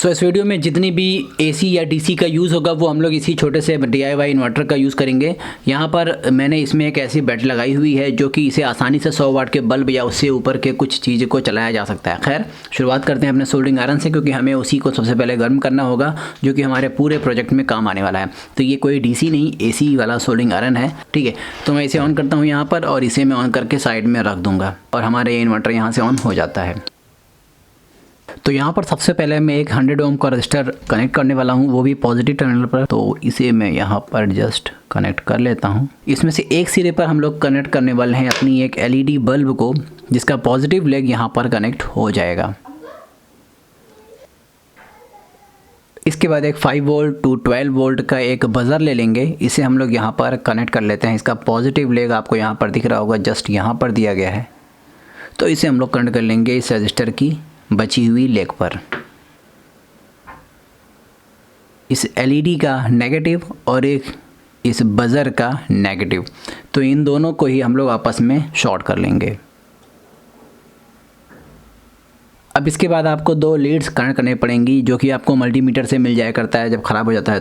सो इस वीडियो में जितनी भी एसी या डीसी का यूज़ होगा वो हम लोग इसी छोटे से DIY इन्वर्टर का यूज़ करेंगे। यहाँ पर मैंने इसमें एक ऐसी बैटरी लगाई हुई है जो कि इसे आसानी से 100 वाट के बल्ब या उससे ऊपर के कुछ चीज़ को चलाया जा सकता है। खैर शुरुआत करते हैं अपने सोल्डरिंग आयरन से, क्योंकि हमें उसी को सबसे पहले गर्म करना होगा जो कि हमारे पूरे प्रोजेक्ट में काम आने वाला है। तो ये कोई DC नहीं, AC वाला सोल्डरिंग आयरन है, ठीक है। तो मैं इसे ऑन करता हूँ यहाँ पर, और इसे मैं ऑन करके साइड में रख दूँगा और हमारे ये इन्वर्टर यहाँ से ऑन हो जाता है। तो यहाँ पर सबसे पहले मैं एक 100 ओम का रजिस्टर कनेक्ट करने वाला हूँ, वो भी पॉजिटिव टर्मिनल पर। तो इसे मैं यहाँ पर जस्ट कनेक्ट कर लेता हूँ। इसमें से एक सिरे पर हम लोग कनेक्ट करने वाले हैं अपनी एक LED बल्ब को, जिसका पॉजिटिव लेग यहाँ पर कनेक्ट हो जाएगा। इसके बाद एक 5 वोल्ट टू 12 वोल्ट का एक बज़र ले लेंगे, इसे हम लोग यहाँ पर कनेक्ट कर लेते हैं। इसका पॉजिटिव लेग आपको यहाँ पर दिख रहा होगा, जस्ट यहाँ पर दिया गया है। तो इसे हम लोग कनेक्ट कर लेंगे इस रजिस्टर की बची हुई लेग पर। इस LED का नेगेटिव और एक इस बज़र का नेगेटिव, तो इन दोनों को ही हम लोग आपस में शॉर्ट कर लेंगे। अब इसके बाद आपको 2 लीड्स कनेक्ट करने पड़ेंगी, जो कि आपको मल्टीमीटर से मिल जाया करता है जब ख़राब हो जाता है।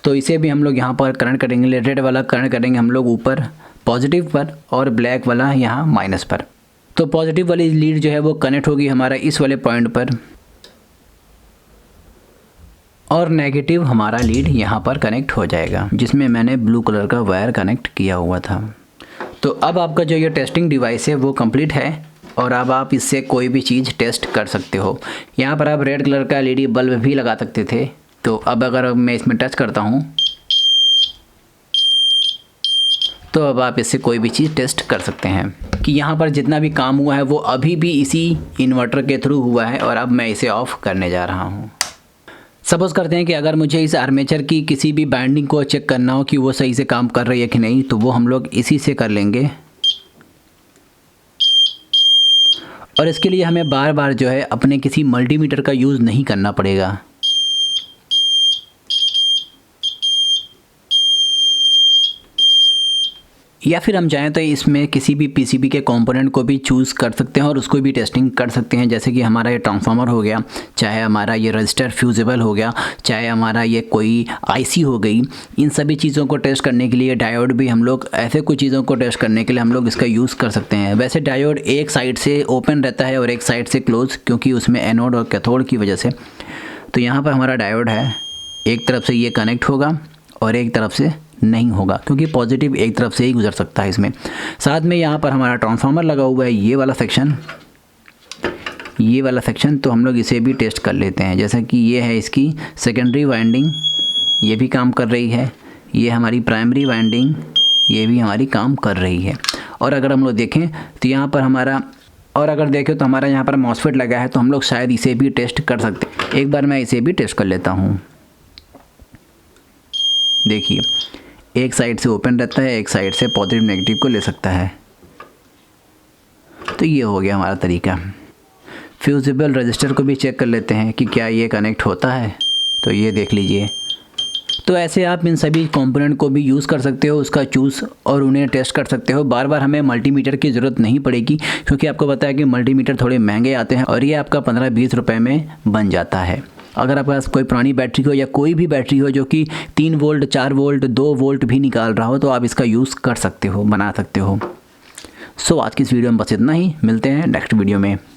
तो इसे भी हम लोग यहाँ पर कनेक्ट करेंगे। रेड वाला कनेक्ट करेंगे हम लोग ऊपर पॉजिटिव पर, और ब्लैक वाला यहाँ माइनस पर। तो पॉजिटिव वाली लीड जो है वो कनेक्ट होगी हमारा इस वाले पॉइंट पर, और नेगेटिव हमारा लीड यहाँ पर कनेक्ट हो जाएगा, जिसमें मैंने ब्लू कलर का वायर कनेक्ट किया हुआ था। तो अब आपका जो ये टेस्टिंग डिवाइस है वो कंप्लीट है, और अब आप इससे कोई भी चीज़ टेस्ट कर सकते हो। यहाँ पर आप रेड कलर का LED बल्ब भी लगा सकते थे। तो अब अगर मैं इसमें टच करता हूँ तो अब आप इससे कोई भी चीज़ टेस्ट कर सकते हैं कि यहाँ पर जितना भी काम हुआ है वो अभी भी इसी इन्वर्टर के थ्रू हुआ है। और अब मैं इसे ऑफ़ करने जा रहा हूँ। सपोज़ करते हैं कि अगर मुझे इस आर्मेचर की किसी भी बाइंडिंग को चेक करना हो कि वो सही से काम कर रही है कि नहीं, तो वो हम लोग इसी से कर लेंगे। और इसके लिए हमें बार बार जो है अपने किसी मल्टीमीटर का यूज़ नहीं करना पड़ेगा। या फिर हम चाहें तो इसमें किसी भी PCB के कंपोनेंट को भी चूज़ कर सकते हैं और उसको भी टेस्टिंग कर सकते हैं। जैसे कि हमारा ये ट्रांसफार्मर हो गया, चाहे हमारा ये रजिस्टर फ्यूजिबल हो गया, चाहे हमारा ये कोई IC हो गई। इन सभी चीज़ों को टेस्ट करने के लिए डायोड भी हम लोग, ऐसे कुछ चीज़ों को टेस्ट करने के लिए हम लोग इसका यूज़ कर सकते हैं। वैसे डायोड एक साइड से ओपन रहता है और एक साइड से क्लोज, क्योंकि उसमें एनोड और कैथोड की वजह से। तो यहाँ पर हमारा डायोड है, एक तरफ से ये कनेक्ट होगा और एक तरफ से नहीं होगा, क्योंकि पॉजिटिव एक तरफ से ही गुजर सकता है इसमें। साथ में यहाँ पर हमारा ट्रांसफार्मर लगा हुआ है, ये वाला सेक्शन। तो हम लोग इसे भी टेस्ट कर लेते हैं। जैसा कि ये है इसकी सेकेंडरी वाइंडिंग, ये भी काम कर रही है। ये हमारी प्राइमरी वाइंडिंग, ये भी हमारी काम कर रही है। और अगर हम लोग देखें तो यहाँ पर हमारा यहाँ पर मॉसफेट लगा है, तो हम लोग शायद इसे भी टेस्ट कर सकते हैं। एक बार मैं इसे भी टेस्ट कर लेता हूँ। देखिए, एक साइड से ओपन रहता है, एक साइड से पॉजिटिव नेगेटिव को ले सकता है। तो ये हो गया हमारा तरीका। फ्यूजिबल रजिस्टर को भी चेक कर लेते हैं कि क्या ये कनेक्ट होता है। तो ये देख लीजिए। तो ऐसे आप इन सभी कंपोनेंट को भी यूज़ कर सकते हो, उसका चूज़, और उन्हें टेस्ट कर सकते हो। बार बार हमें मल्टीमीटर की ज़रूरत नहीं पड़ेगी, क्योंकि आपको पता है कि मल्टीमीटर थोड़े महंगे आते हैं और ये आपका 15-20 रुपये में बन जाता है। अगर आपके पास कोई पुरानी बैटरी हो या कोई भी बैटरी हो जो कि 3 वोल्ट, 4 वोल्ट, 2 वोल्ट भी निकाल रहा हो, तो आप इसका यूज़ कर सकते हो, बना सकते हो। सो आज की इस वीडियो में बस इतना ही। मिलते हैं नेक्स्ट वीडियो में।